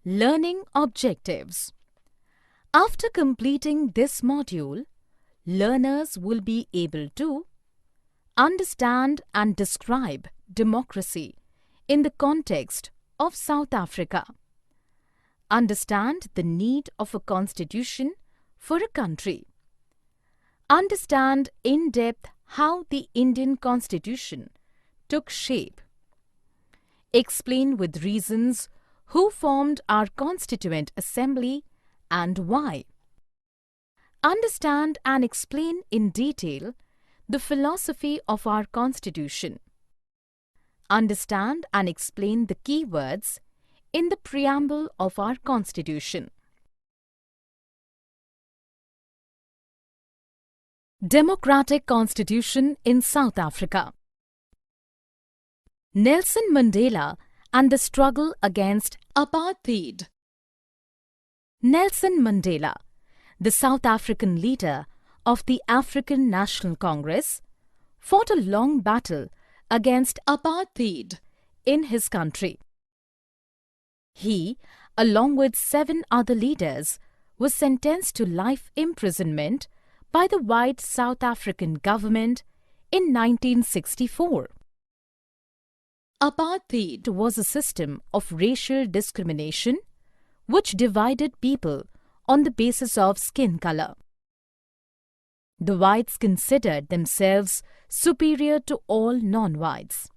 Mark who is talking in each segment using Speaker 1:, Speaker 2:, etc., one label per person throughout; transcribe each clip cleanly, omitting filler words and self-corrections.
Speaker 1: Learning Objectives. After completing this module, learners will be able to understand and describe democracy in the context of South Africa, understand the need of a constitution for a country, understand in depth how the Indian Constitution took shape, explain with reasons who formed our Constituent Assembly and why, understand and explain in detail the philosophy of our Constitution, understand and explain the key words in the preamble of our Constitution. Democratic Constitution in South Africa. Nelson Mandela and the struggle against apartheid. Nelson Mandela, the South African leader of the African National Congress, fought a long battle against apartheid in his country. He, along with 7 other leaders, was sentenced to life imprisonment by the white South African government in 1964. Apartheid was a system of racial discrimination which divided people on the basis of skin color. The whites considered themselves superior to all non-whites.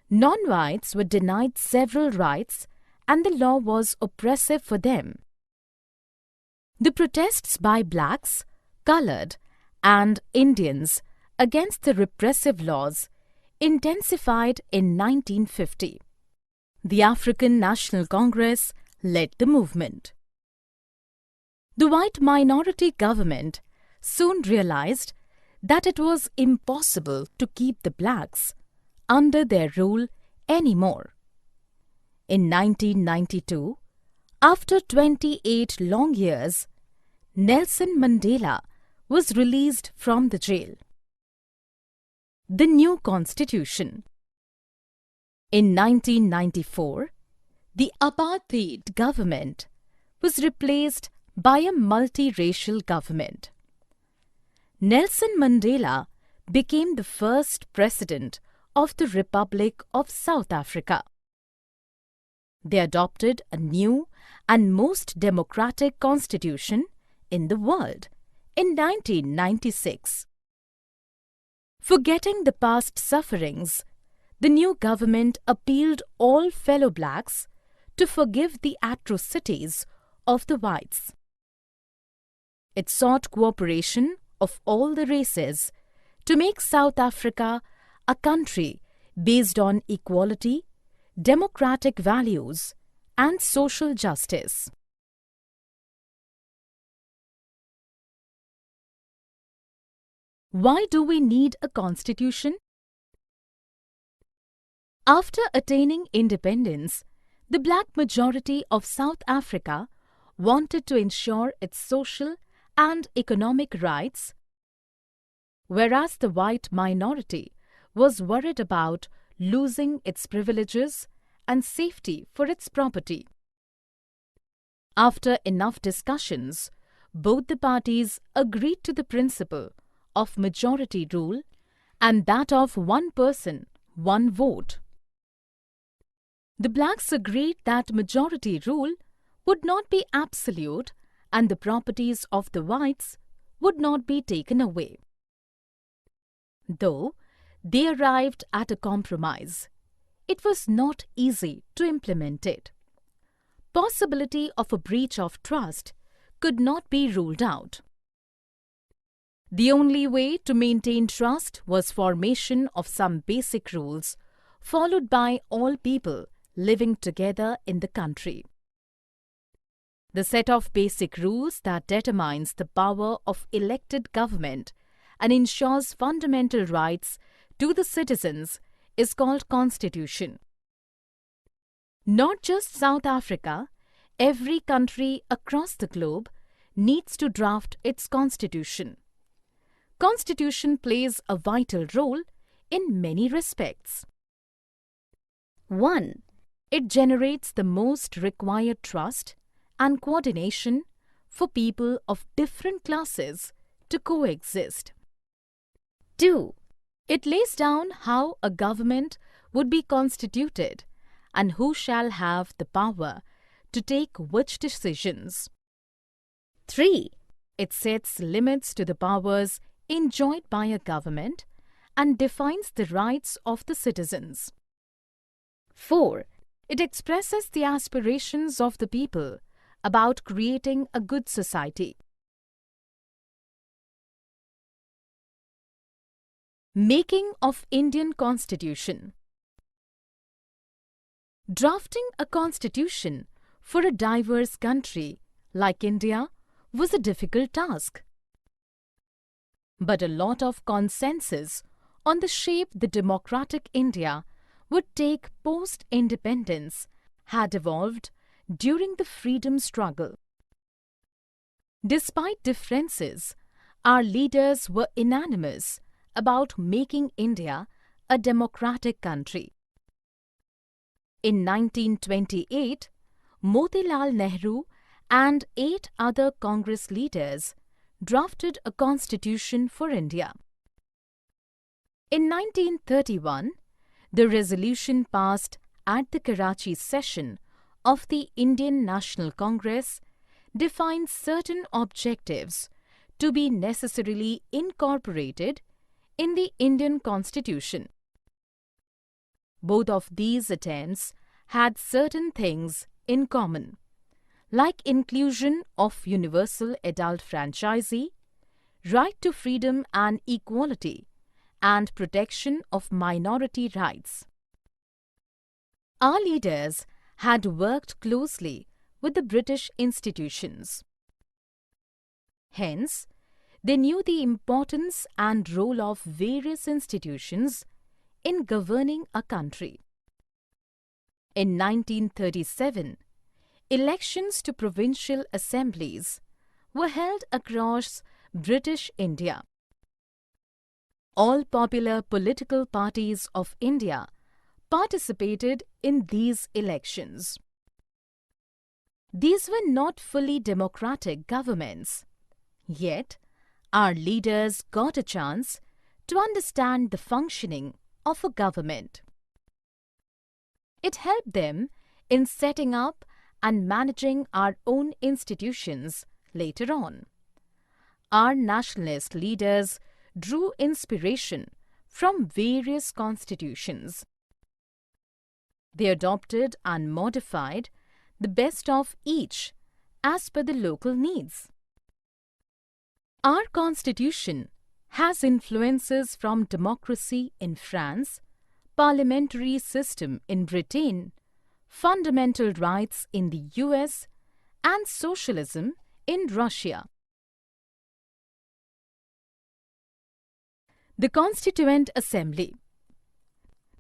Speaker 1: Non-whites were denied several rights and the law was oppressive for them. The protests by blacks, colored, and Indians against the repressive laws intensified in 1950. The African National Congress led the movement. The white minority government soon realized that it was impossible to keep the blacks under their rule anymore. In 1992, after 28 long years, Nelson Mandela was released from the jail. The new Constitution. In 1994, the apartheid government was replaced by a multiracial government. Nelson Mandela became the first president of the Republic of South Africa. They adopted a new and most democratic constitution in the world in 1996. Forgetting the past sufferings, the new government appealed all fellow blacks to forgive the atrocities of the whites. It sought cooperation of all the races to make South Africa a country based on equality, democratic values, and social justice. Why do we need a constitution? After attaining independence, the black majority of South Africa wanted to ensure its social and economic rights, whereas the white minority was worried about losing its privileges and safety for its property. After enough discussions, both the parties agreed to the principle of majority rule and that of one person, one vote. The blacks agreed that majority rule would not be absolute and the properties of the whites would not be taken away. Though they arrived at a compromise, it was not easy to implement it. Possibility of a breach of trust could not be ruled out. The only way to maintain trust was formation of some basic rules followed by all people living together in the country. The set of basic rules that determines the power of elected government and ensures fundamental rights to the citizens is called Constitution. Not just South Africa, every country across the globe needs to draft its constitution. Constitution plays a vital role in many respects. 1. It generates the most required trust and coordination for people of different classes to coexist. 2. It lays down how a government would be constituted and who shall have the power to take which decisions. 3. It sets limits to the powers enjoyed by a government and defines the rights of the citizens. 4. It expresses the aspirations of the people about creating a good society. Making of Indian Constitution. Drafting a constitution for a diverse country like India was a difficult task. But a lot of consensus on the shape the democratic India would take post-independence had evolved during the freedom struggle. Despite differences, our leaders were unanimous about making India a democratic country. In 1928, Motilal Nehru and 8 other Congress leaders drafted a constitution for India. In 1931, the resolution passed at the Karachi session of the Indian National Congress defines certain objectives to be necessarily incorporated in the Indian Constitution. Both of these attempts had certain things in common, like inclusion of universal adult franchise, right to freedom and equality, and protection of minority rights. Our leaders had worked closely with the British institutions. Hence, they knew the importance and role of various institutions in governing a country. In 1937, elections to provincial assemblies were held across British India. All popular political parties of India participated in these elections. These were not fully democratic governments, yet our leaders got a chance to understand the functioning of a government. It helped them in setting up and managing our own institutions later on. Our nationalist leaders drew inspiration from various constitutions. They adopted and modified the best of each as per the local needs. Our constitution has influences from democracy in France, parliamentary system in Britain, fundamental rights in the US, and socialism in Russia. The Constituent Assembly.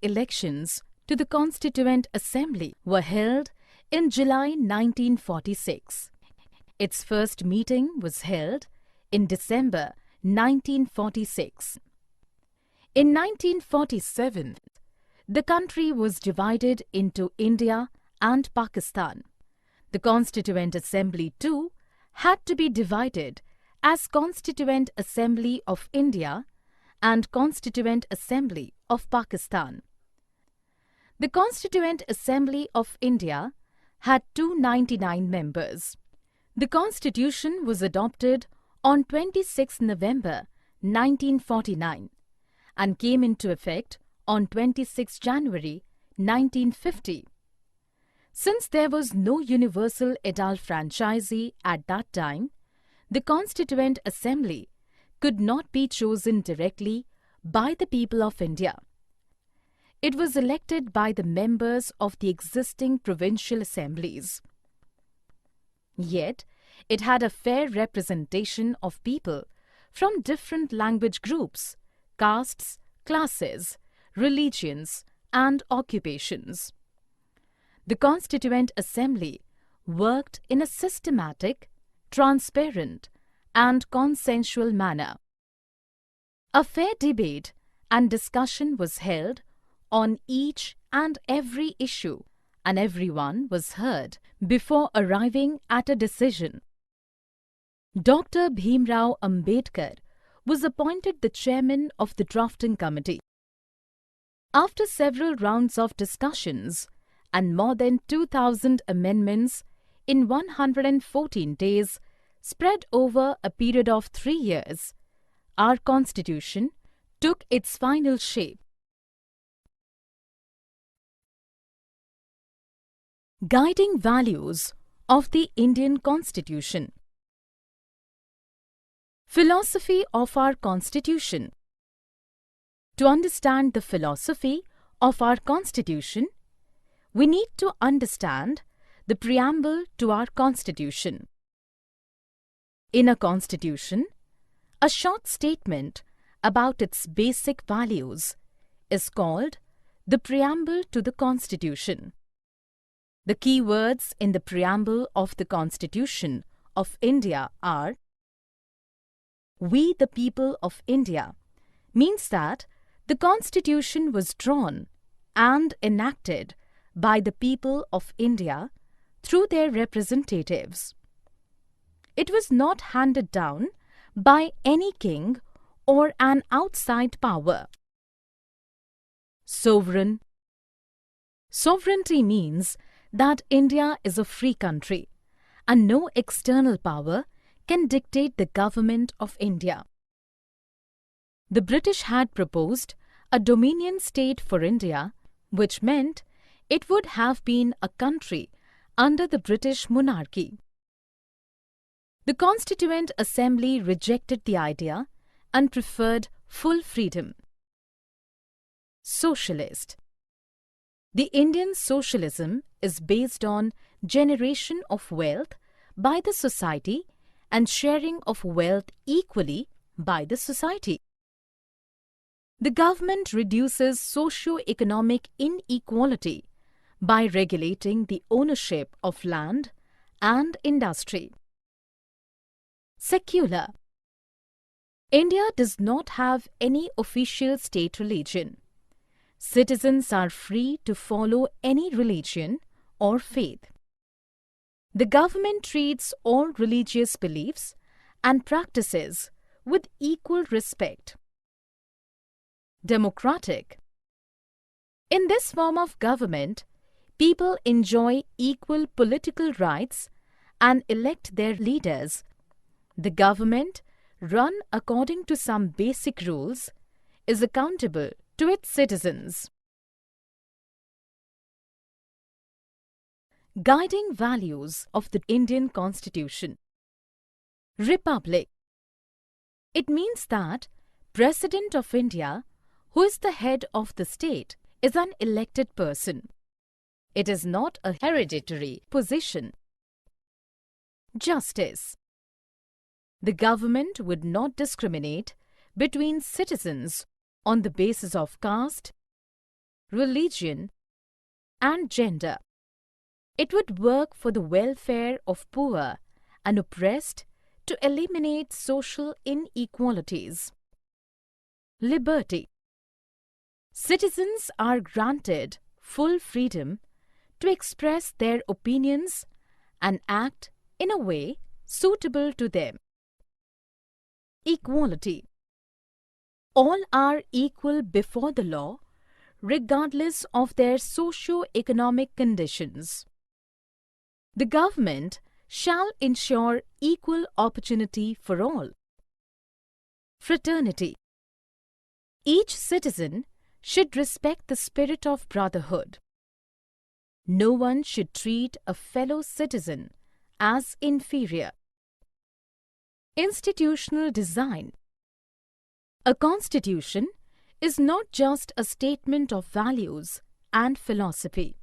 Speaker 1: Elections to the Constituent Assembly were held in July 1946. Its first meeting was held in December 1946. In 1947, the country was divided into India and Pakistan. The Constituent Assembly too had to be divided as Constituent Assembly of India and Constituent Assembly of Pakistan. The Constituent Assembly of India had 299 members. The Constitution was adopted on 26 November 1949 and came into effect on 26 January 1950. Since there was no universal adult franchise at that time, the Constituent Assembly could not be chosen directly by the people of India. It was elected by the members of the existing provincial assemblies. Yet, it had a fair representation of people from different language groups, castes, classes, religions, and occupations. The Constituent Assembly worked in a systematic, transparent, and consensual manner. A fair debate and discussion was held on each and every issue, and everyone was heard before arriving at a decision. Dr. Bhimrao Ambedkar was appointed the chairman of the drafting committee. After several rounds of discussions and more than 2,000 amendments in 114 days spread over a period of 3 years, our constitution took its final shape. Guiding values of the Indian Constitution. Philosophy of our Constitution. To understand the philosophy of our Constitution, we need to understand the preamble to our Constitution. In a Constitution, a short statement about its basic values is called the preamble to the Constitution. The key words in the preamble of the Constitution of India are: "We the people of India" means that the Constitution was drawn and enacted by the people of India through their representatives. It was not handed down by any king or an outside power. Sovereign. Sovereignty means that India is a free country and no external power can dictate the government of India. The British had proposed a dominion state for India, which meant it would have been a country under the British monarchy. The Constituent Assembly rejected the idea and preferred full freedom. Socialist. The Indian socialism is based on generation of wealth by the society and sharing of wealth equally by the society. The government reduces socio-economic inequality by regulating the ownership of land and industry. Secular. India does not have any official state religion. Citizens are free to follow any religion or faith. The government treats all religious beliefs and practices with equal respect. Democratic. In this form of government, people enjoy equal political rights and elect their leaders. The government, run according to some basic rules, is accountable to its citizens. Guiding values of the Indian Constitution. Republic. It means that President of India, who is the head of the state, is an elected person. It is not a hereditary position. Justice. The government would not discriminate between citizens on the basis of caste, religion, and gender. It would work for the welfare of poor and oppressed to eliminate social inequalities. Liberty. Citizens are granted full freedom to express their opinions and act in a way suitable to them. Equality. All are equal before the law, regardless of their socio-economic conditions. The government shall ensure equal opportunity for all. Fraternity. Each citizen should respect the spirit of brotherhood. No one should treat a fellow citizen as inferior. Institutional design. A constitution is not just a statement of values and philosophy.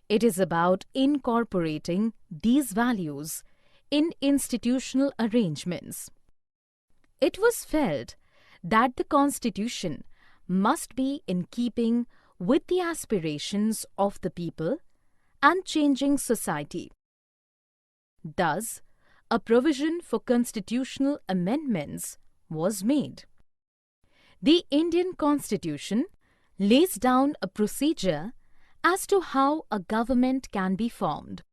Speaker 1: It is about incorporating these values in institutional arrangements. It was felt that the Constitution must be in keeping with the aspirations of the people and changing society. Thus, a provision for constitutional amendments was made. The Indian Constitution lays down a procedure as to how a government can be formed.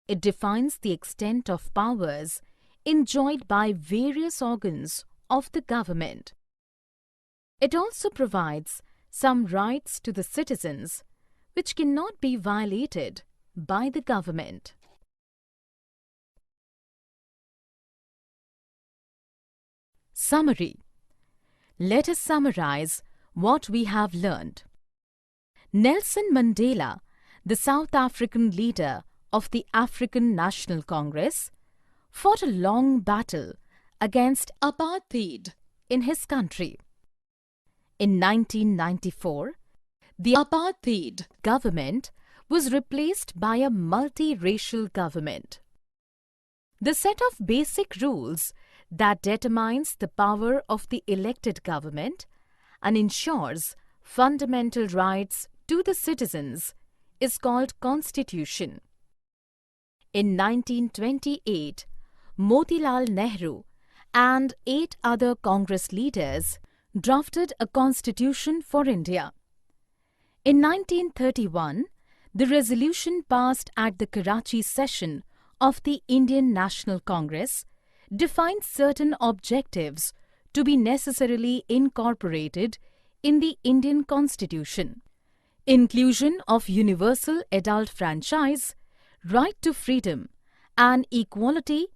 Speaker 1: It defines the extent of powers enjoyed by various organs of the government. It also provides some rights to the citizens which cannot be violated by the government. Summary. Let us summarize what we have learned. Nelson Mandela, the South African leader of the African National Congress, fought a long battle against apartheid in his country. In 1994, the apartheid government was replaced by a multiracial government. The set of basic rules that determines the power of the elected government and ensures fundamental rights to the citizens is called Constitution. In 1928, Motilal Nehru and 8 other Congress leaders drafted a constitution for India. In 1931, the resolution passed at the Karachi session of the Indian National Congress defined certain objectives to be necessarily incorporated in the Indian Constitution. Inclusion of universal adult franchise, right to freedom and equality,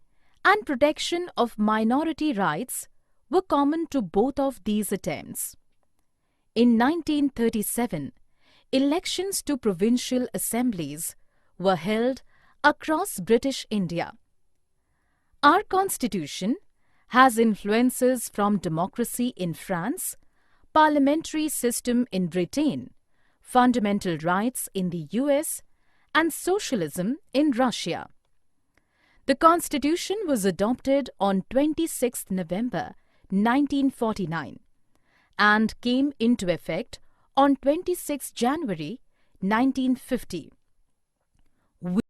Speaker 1: and protection of minority rights were common to both of these attempts. In 1937, elections to provincial assemblies were held across British India. Our Constitution has influences from democracy in France, parliamentary system in Britain, fundamental rights in the US, and socialism in Russia. The Constitution was adopted on 26 November 1949 and came into effect on 26 January 1950.